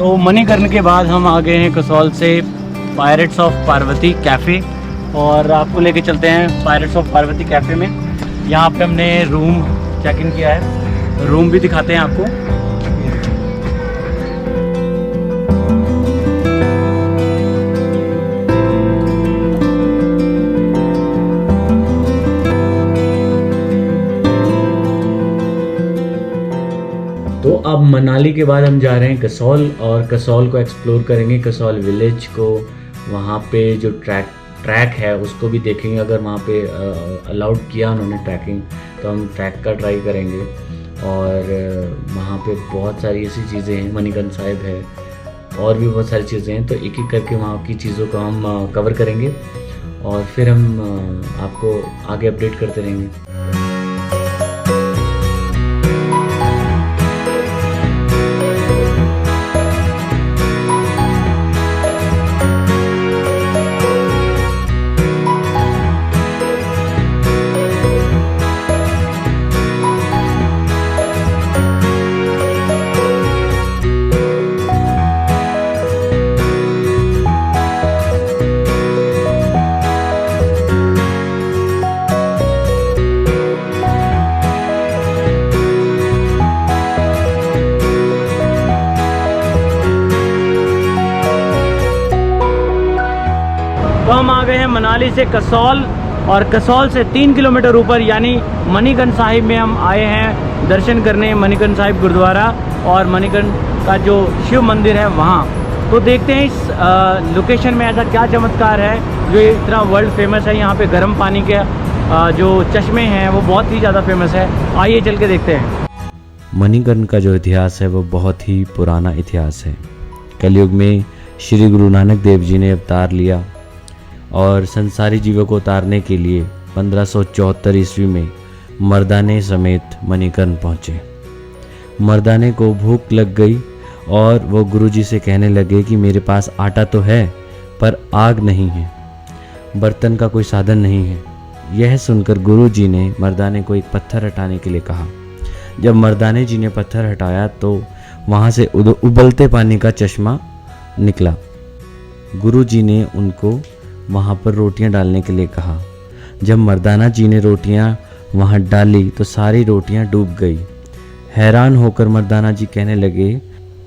तो मणिकर्ण के बाद हम आ गए हैं कसौल से पायरेट्स ऑफ पार्वती कैफ़े, और आपको लेके चलते हैं पायरेट्स ऑफ पार्वती कैफ़े में। यहाँ पे हमने रूम चेक इन किया है, रूम भी दिखाते हैं आपको। तो अब मनाली के बाद हम जा रहे हैं कसौल, और कसौल को एक्सप्लोर करेंगे, कसौल विलेज को। वहाँ पे जो ट्रैक है उसको भी देखेंगे। अगर वहाँ पे अलाउड किया उन्होंने ट्रैकिंग, तो हम ट्रैक का ट्राई करेंगे। और वहाँ पे बहुत सारी ऐसी चीज़ें हैं, मणिकर्ण साहिब है और भी बहुत सारी चीज़ें हैं। तो एक एक करके वहाँ की चीज़ों को हम कवर करेंगे और फिर हम आपको आगे अपडेट करते रहेंगे। तो हम आ गए हैं मनाली से कसौल, और कसौल से 3 किलोमीटर ऊपर यानी मणिकर्ण साहिब में हम आए हैं दर्शन करने, मणिकर्ण साहिब गुरुद्वारा और मणिकर्ण का जो शिव मंदिर है वहाँ। तो देखते हैं इस लोकेशन में ऐसा क्या चमत्कार है जो इतना वर्ल्ड फेमस है। यहाँ पे गर्म पानी के जो चश्मे हैं वो बहुत ही ज़्यादा फेमस है। आइए चल के देखते हैं। मणिकर्ण का जो इतिहास है वो बहुत ही पुराना इतिहास है। कलयुग में श्री गुरु नानक देव जी ने अवतार लिया और संसारी जीवों को उतारने के लिए 1574 ईस्वी में मर्दाने समेत मणिकर्ण पहुँचे। मर्दाने को भूख लग गई और वो गुरुजी से कहने लगे कि मेरे पास आटा तो है पर आग नहीं है, बर्तन का कोई साधन नहीं है। यह सुनकर गुरुजी ने मर्दाने को एक पत्थर हटाने के लिए कहा। जब मर्दाने जी ने पत्थर हटाया तो वहाँ से उबलते पानी का चश्मा निकला। गुरुजी ने उनको वहाँ पर रोटियाँ डालने के लिए कहा। जब मर्दाना जी ने रोटियाँ वहाँ डाली तो सारी रोटियाँ डूब गई। हैरान होकर मर्दाना जी कहने लगे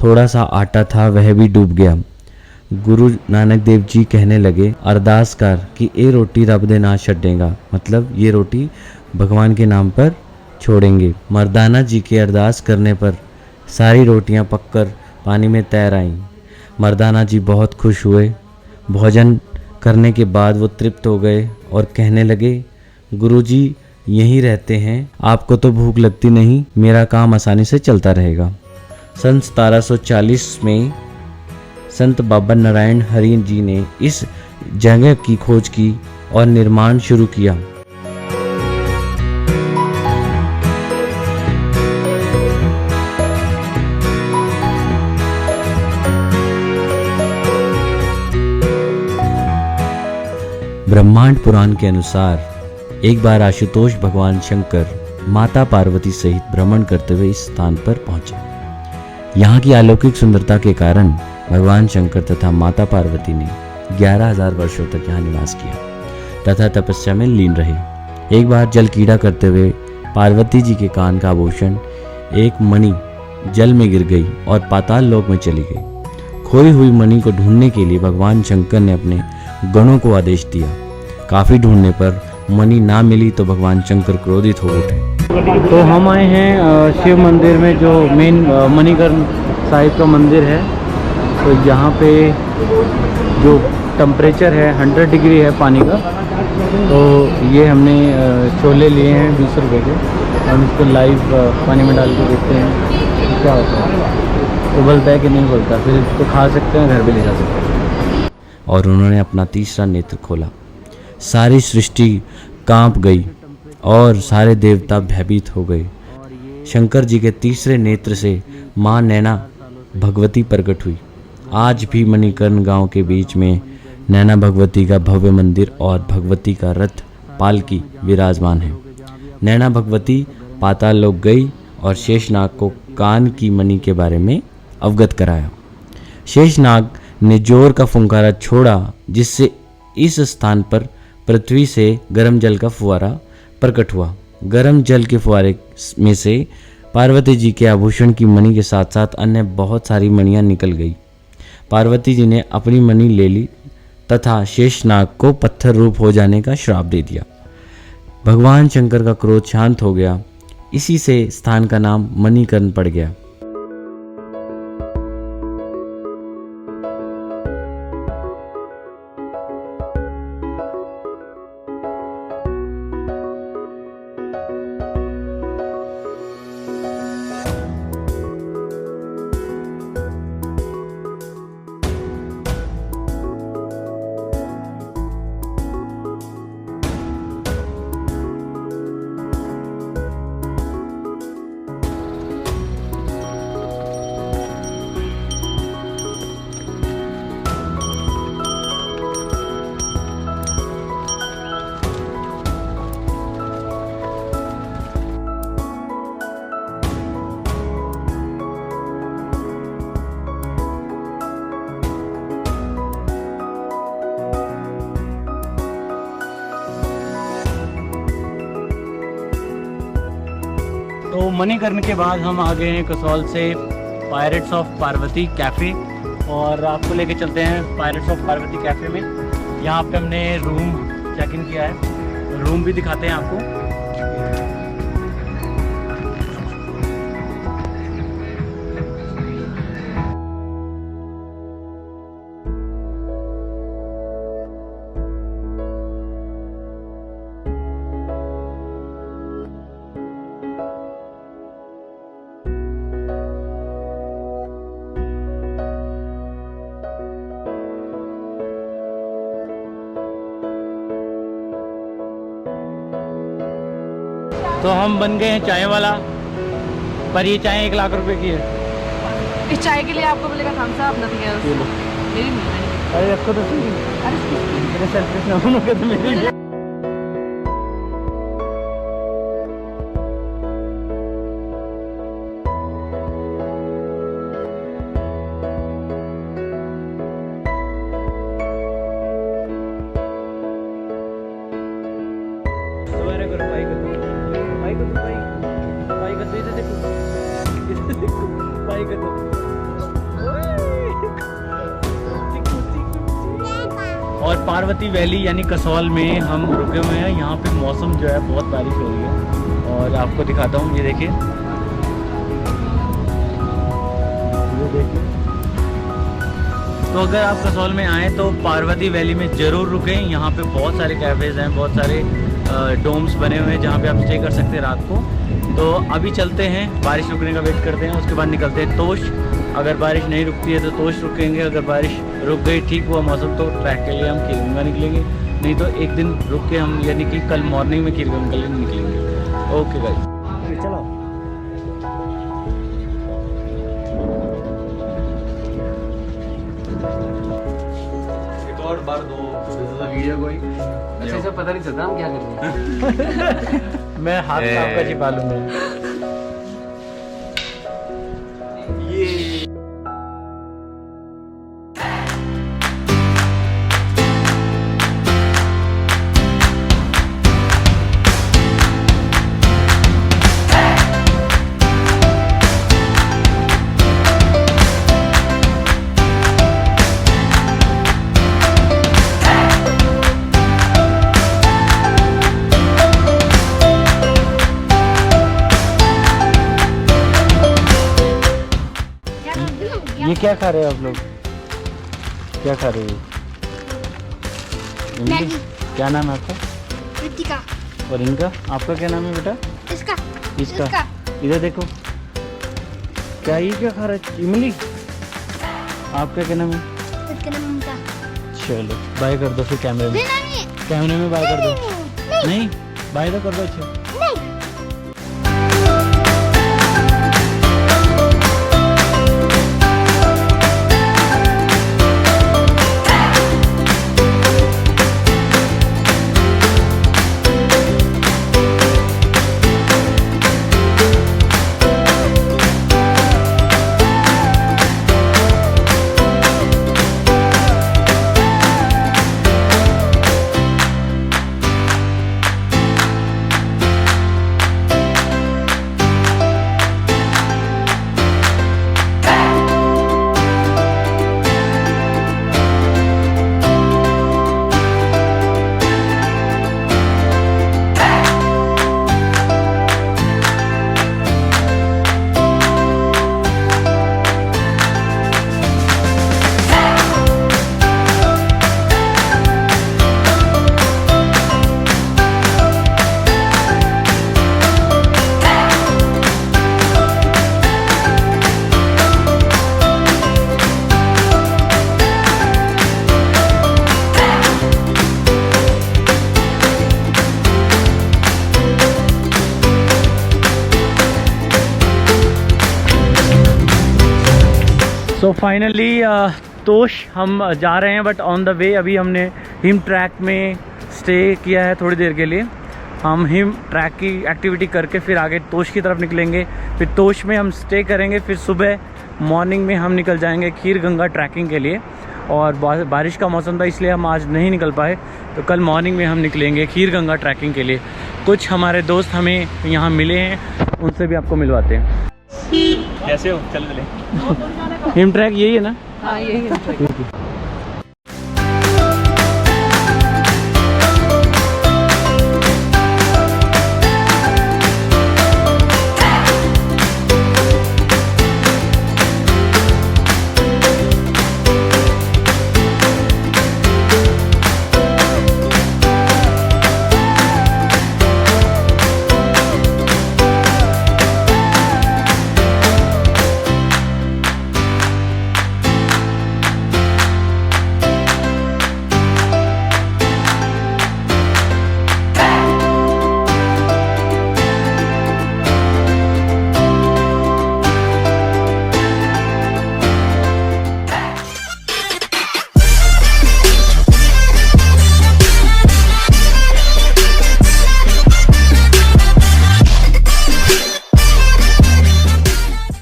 थोड़ा सा आटा था वह भी डूब गया। गुरु नानक देव जी कहने लगे अरदास कर कि ये रोटी रब दे नाम छड्डेगा, मतलब ये रोटी भगवान के नाम पर छोड़ेंगे। मर्दाना जी के अरदास करने पर सारी रोटियाँ पककर पानी में तैर आईं। मर्दाना जी बहुत खुश हुए। भोजन करने के बाद वो तृप्त हो गए और कहने लगे गुरुजी यहीं रहते हैं, आपको तो भूख लगती नहीं, मेरा काम आसानी से चलता रहेगा। सन 1740 में संत बाबा नारायण हरि जी ने इस जगह की खोज की और निर्माण शुरू किया। ब्रह्मांड पुराण के अनुसार एक बार आशुतोष भगवान शंकर माता पार्वती सहित भ्रमण करते हुए इस स्थान पर पहुंचे। यहाँ की अलौकिक सुंदरता के कारण भगवान शंकर तथा माता पार्वती ने 11,000 वर्षों तक यहाँ निवास किया तथा तपस्या में लीन रहे। एक बार जल कीड़ा करते हुए पार्वती जी के कान का आभूषण एक मणि जल में गिर गई और पाताल लोक में चली गई। खोई हुई मणि को ढूंढने के लिए भगवान शंकर ने अपने गणों को आदेश दिया। काफी ढूंढने पर मणि ना मिली तो भगवान शंकर क्रोधित हो उठे। तो हम आए हैं शिव मंदिर में, जो मेन मणिकर्ण साहिब का मंदिर है। तो यहाँ पे जो टेम्परेचर है 100 डिग्री है पानी का। तो ये हमने छोले लिए हैं 20 रुपये के। हम इसको लाइव पानी में डाल के देखते हैं क्या होता है, उबलता है कि नहीं उबलता। फिर इसको खा सकते हैं, घर भी ले जा सकते हैं। और उन्होंने अपना तीसरा नेत्र खोला। सारी सृष्टि कांप गई और सारे देवता भयभीत हो गए। शंकर जी के तीसरे नेत्र से माँ नैना भगवती प्रकट हुई। आज भी मणिकर्ण गांव के बीच में नैना भगवती का भव्य मंदिर और भगवती का रथ पालकी विराजमान है। नैना भगवती पाताल लोक गई और शेषनाग को कान की मणि के बारे में अवगत कराया। शेषनाग ने जोर का फुंकारा छोड़ा, जिससे इस स्थान पर पृथ्वी से गर्म जल का फुवारा प्रकट हुआ। गर्म जल के फुवारे में से पार्वती जी के आभूषण की मणि के साथ साथ अन्य बहुत सारी मणियाँ निकल गई। पार्वती जी ने अपनी मणि ले ली तथा शेषनाग को पत्थर रूप हो जाने का श्राप दे दिया। भगवान शंकर का क्रोध शांत हो गया। इसी से स्थान का नाम मणिकर्ण पड़ गया। तो मणिकर्ण के बाद हम आ गए हैं कसौल से पायरेट्स ऑफ पार्वती कैफ़े, और आपको लेके चलते हैं पायरेट्स ऑफ पार्वती कैफ़े में। यहाँ पे हमने रूम चेक इन किया है, रूम भी दिखाते हैं आपको। तो हम बन गए हैं चाय वाला, पर ये चाय 1 लाख रुपए की है। इस चाय के लिए आपको मिलेगा थम्स अप, नथिंग एल्स। मेरी नहीं। अरे रखो तो सही, मेरे सेल्फिश ना होने के तो मेरी। दोबारा करो, भाई को भाई को भाई भाई का तो इधर देखो भाई का तो। और पार्वती वैली यानी कसौल में हम रुके हुए हैं। यहाँ पे मौसम जो है बहुत बारिश हो रही है, और आपको दिखाता हूँ। ये देखिए, ये देखिए। तो अगर आप कसौल में आएँ तो पार्वती वैली में ज़रूर रुकें। यहाँ पे बहुत सारे कैफ़ेज़ हैं, बहुत सारे डोम्स बने हुए हैं जहाँ पे आप स्टे कर सकते हैं रात को। तो अभी चलते हैं, बारिश रुकने का वेट करते हैं, उसके बाद निकलते हैं तोश। अगर बारिश नहीं रुकती है तो तोश रुकेंगे, अगर बारिश रुक गई, ठीक हुआ मौसम, तो ट्रैक के लिए हम खीरगंगा निकलेंगे। नहीं तो एक दिन रुक के हम, यानी कि कल मॉर्निंग में खीरगंगा के लिए निकलेंगे। ओके गाइस, चलो। एक और बार दो वीडियो कोई अच्छा, सब पता नहीं चलता हम क्या कर रहे हैं। मैं हाथ में आपका छिपा लूंगा। ये क्या खा रहे हो आप लोग? क्या खा रहे हो? मैगी। क्या नाम है आपका? कृतिका। और इनका, आपका क्या नाम है बेटा? इसका। इसका इधर देखो, क्या ये क्या खा रहा है? इमली। आपका क्या नाम है? इसका नाम ममता। चलो बाय कर दो फिर कैमरे में। कैमरे में बाय कर दो। नहीं बाय तो कर दो। अच्छा सो फाइनली तोश हम जा रहे हैं, बट ऑन द वे अभी हमने हिम ट्रैक में स्टे किया है थोड़ी देर के लिए। हम हिम ट्रैक की एक्टिविटी करके फिर आगे तोश की तरफ निकलेंगे, फिर तोश में हम स्टे करेंगे, फिर सुबह मॉर्निंग में हम निकल जाएंगे खीर गंगा ट्रैकिंग के लिए। और बारिश का मौसम था इसलिए हम आज नहीं निकल पाए, तो कल मॉर्निंग में हम निकलेंगे खीर गंगा ट्रैकिंग के लिए। कुछ हमारे दोस्त हमें यहाँ मिले हैं, उनसे भी आपको मिलवाते हैं। कैसे हो? चल चले। हिम ट्रैक यही है ना? हाँ यही है।